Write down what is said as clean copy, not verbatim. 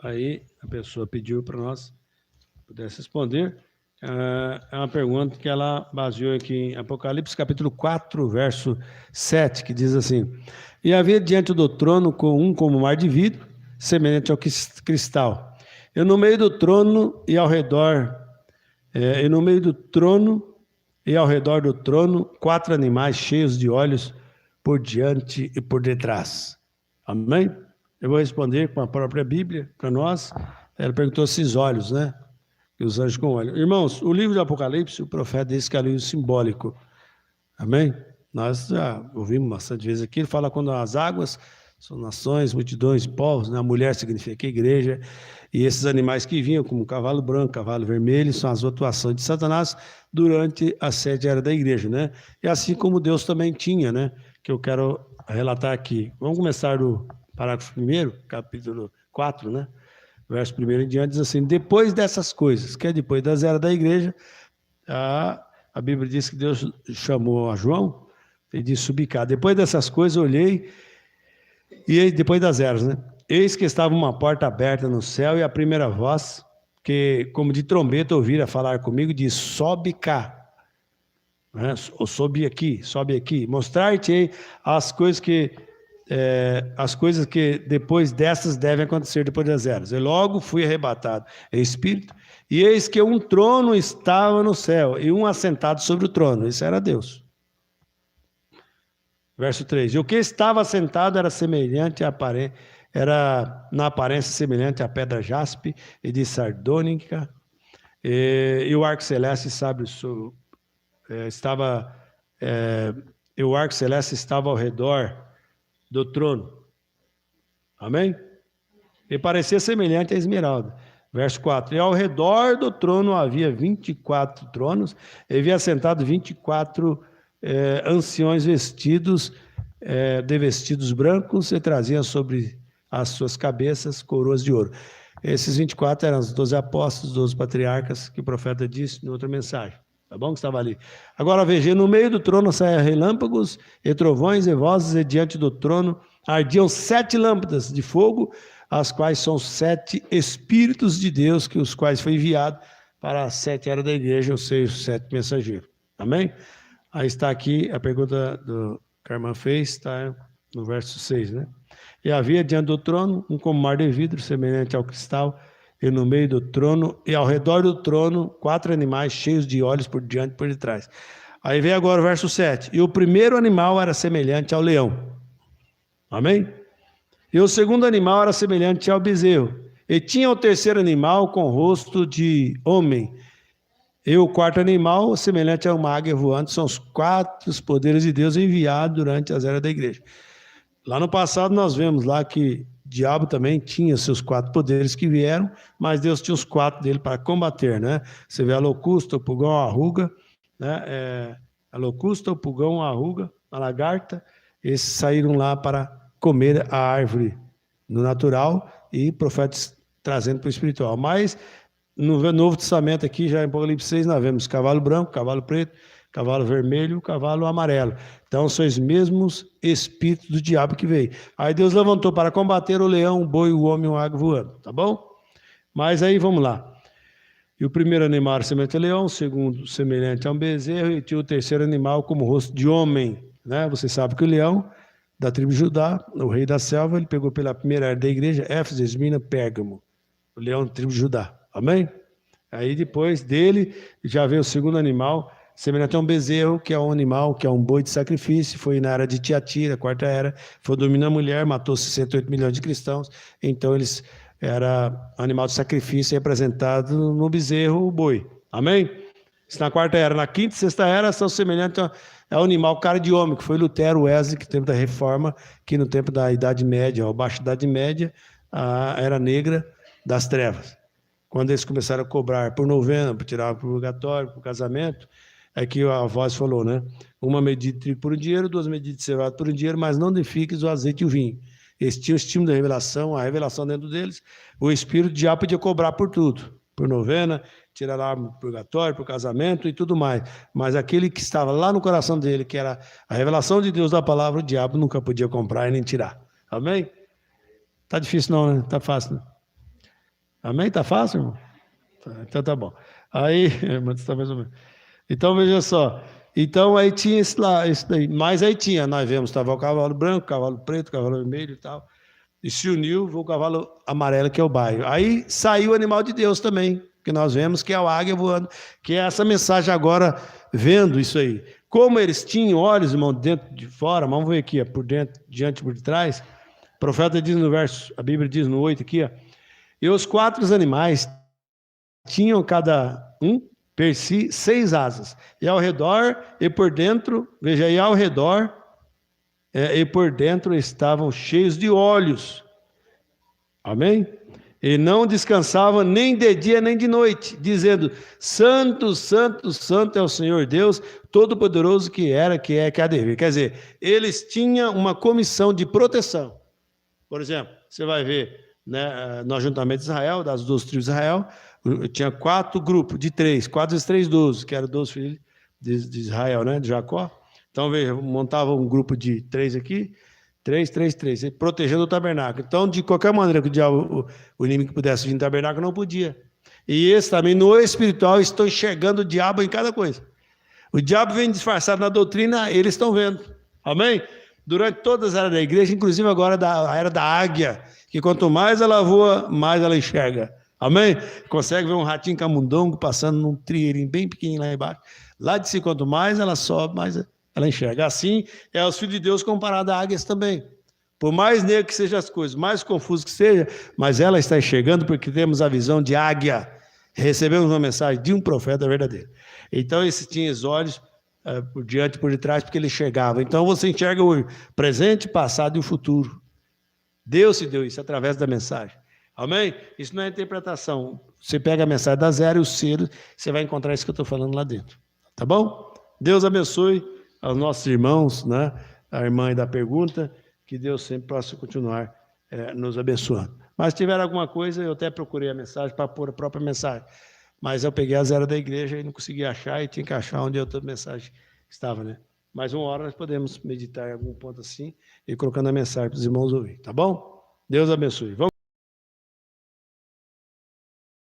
Aí a pessoa pediu para nós pudesse responder. É uma pergunta que ela baseou aqui em Apocalipse, capítulo 4, verso 7, que diz assim: E havia diante do trono como mar de vidro, semelhante ao cristal. E no meio do trono e ao redor, do trono, 4 animais cheios de olhos por diante e por detrás. Amém? Eu vou responder com a própria Bíblia para nós. Ela perguntou se os olhos, né? E os anjos com olhos. Irmãos, o livro do Apocalipse, o profeta diz que é um livro simbólico. Amém? Nós já ouvimos bastante vezes aqui. Ele fala quando as águas são nações, multidões, povos, né? A mulher significa a igreja. E esses animais que vinham, como cavalo branco, cavalo vermelho, são as atuações de Satanás durante a 7 era da igreja, né? E assim como Deus também tinha, né? Que eu quero relatar aqui. Vamos começar do parágrafo 1º, capítulo 4, né? Verso 1º em diante, diz assim: depois dessas coisas, que é depois das eras da igreja, a Bíblia diz que Deus chamou a João e disse: subir cá. Depois dessas coisas, eu olhei, e depois das eras, né? Eis que estava uma porta aberta no céu, e a primeira voz, que como de trombeta ouvira falar comigo, diz: sobe cá. Né? Ou sobe aqui, mostrar-te as coisas que depois dessas devem acontecer depois das eras. E logo fui arrebatado em espírito, e eis que um trono estava no céu, e um assentado sobre o trono. Isso era Deus. Verso 3. E o que estava assentado era semelhante era na aparência semelhante à pedra jaspe e de sardônica, e o arco celeste estava ao redor do trono. Amém? E parecia semelhante à esmeralda. Verso 4. E ao redor do trono havia 24 tronos, e havia assentado 24 anciões vestidos de vestidos brancos, e traziam sobre as suas cabeças coroas de ouro. Esses 24 eram os 12 apóstolos, 12 patriarcas, que o profeta disse em outra mensagem. Tá bom? Que estava ali. Agora veja, no meio do trono saíam relâmpagos e trovões e vozes, e diante do trono ardiam 7 lâmpadas de fogo, as quais são 7 Espíritos de Deus, que os quais foi enviado para as 7 eras da igreja, ou seja, os 7 mensageiros. Amém? Aí está aqui a pergunta que a irmã fez, está no verso 6, né? E havia diante do trono um como mar de vidro, semelhante ao cristal, e no meio do trono, e ao redor do trono, 4 animais cheios de olhos por diante e por detrás. Aí vem agora o verso 7. E o primeiro animal era semelhante ao leão. Amém? E o segundo animal era semelhante ao bezerro. E tinha o terceiro animal com rosto de homem. E o quarto animal, semelhante a uma águia voante. São os 4 poderes de Deus enviados durante as eras da igreja. Lá no passado nós vemos lá que o diabo também tinha seus 4 poderes que vieram, mas Deus tinha os 4 dele para combater, né? Você vê a locusta, o pulgão, a arruga, né? A locusta, o pulgão, a arruga, a lagarta, esses saíram lá para comer a árvore no natural e profetas trazendo para o espiritual. Mas no Novo Testamento aqui, já em Apocalipse 6, nós vemos cavalo branco, cavalo preto, cavalo vermelho, cavalo amarelo. Então, são os mesmos espíritos do diabo que veio. Aí Deus levantou para combater o leão, o boi, o homem e o águia voando. Tá bom? Mas aí, vamos lá. E o primeiro animal era semelhante ao leão, o segundo semelhante a um bezerro, e tinha o terceiro animal como rosto de homem. Né? Você sabe que o leão, da tribo de Judá, o rei da selva, ele pegou pela primeira era da igreja, Éfeso, Esmirna, Pérgamo. O leão da tribo de Judá. Amém? Aí depois dele, já veio o segundo animal, semelhante a um bezerro, que é um animal, que é um boi de sacrifício, foi na era de Tiatira, 4ª era, foi dominar a mulher, matou 68 milhões de cristãos, então eles era animal de sacrifício representado no bezerro, o boi. Amém? Isso na 4ª era. Na 5ª e 6ª era são semelhantes ao animal cara de homem, que foi Lutero, Wesley, que no tempo da Reforma, que no tempo da Idade Média, ou Baixa Idade Média, a era negra das trevas. Quando eles começaram a cobrar por novena, por tirar o purgatório, por casamento, é que a voz falou, né? 1 medida de trigo por um dinheiro, 2 medidas de cevada por um dinheiro, mas não danifiques o azeite e o vinho. Eles tinham o estímulo da revelação, a revelação dentro deles. O espírito de diabo podia cobrar por tudo, por novena, tirar lá o purgatório, por casamento e tudo mais. Mas aquele que estava lá no coração dele, que era a revelação de Deus da palavra, o diabo nunca podia comprar e nem tirar. Amém? Tá difícil não, né? Tá fácil, né? Amém? Tá fácil, irmão? Então tá bom. Aí, mas tá mais ou menos. Então veja só. Então aí tinha esse lá, esse daí. Mas aí tinha, nós vemos, estava o cavalo branco, cavalo preto, cavalo vermelho e tal. E se uniu o cavalo amarelo, que é o baio. Aí saiu o animal de Deus também, que nós vemos que é o águia voando, que é essa mensagem agora, vendo isso aí. Como eles tinham olhos, irmão, dentro de fora, vamos ver aqui, ó, por dentro, diante por trás. O profeta diz no verso, a Bíblia diz no 8 aqui, ó. E os 4 animais tinham cada um per si 6 asas. E ao redor e por dentro, veja aí, ao redor e por dentro estavam cheios de olhos. Amém? E não descansavam nem de dia nem de noite, dizendo: Santo, Santo, Santo é o Senhor Deus, Todo-Poderoso que era, que é, que há de vir. Quer dizer, eles tinham uma comissão de proteção. Por exemplo, você vai ver, né, no ajuntamento de Israel, das 12 tribos de Israel, tinha 4 grupos de 3, 4 vezes 3, 12, que eram 12 filhos de Israel, né, de Jacó. Então, veja, montava um grupo de 3 aqui, 3, 3, 3, protegendo o tabernáculo. Então, de qualquer maneira que o diabo, o inimigo pudesse vir no tabernáculo, não podia. E esse também, no espiritual, estão enxergando o diabo em cada coisa. O diabo vem disfarçado na doutrina, eles estão vendo. Amém? Durante todas as áreas da igreja, inclusive agora a era da águia, que quanto mais ela voa, mais ela enxerga. Amém? Consegue ver um ratinho camundongo passando num trielinho bem pequenininho lá embaixo. Lá de si, quanto mais ela sobe, mais ela enxerga. Assim é os filhos de Deus comparado a águias também. Por mais negro que sejam as coisas, mais confuso que seja, mas ela está enxergando porque temos a visão de águia. Recebemos uma mensagem de um profeta verdadeiro. Então, esse tinha os olhos por diante e por detrás, porque ele enxergava. Então, você enxerga o presente, passado e o futuro. Deus se deu isso através da mensagem. Amém? Isso não é interpretação. Você pega a mensagem da zero e o selo, você vai encontrar isso que eu estou falando lá dentro. Tá bom? Deus abençoe aos nossos irmãos, né? A irmã da pergunta, que Deus sempre possa continuar nos abençoando. Mas se tiver alguma coisa, eu até procurei a mensagem para pôr a própria mensagem. Mas eu peguei a zero da igreja e não consegui achar, e tinha que achar onde a outra mensagem estava, né? Mas uma hora nós podemos meditar em algum ponto assim, e colocando a mensagem para os irmãos ouvir, tá bom? Deus abençoe. Vamos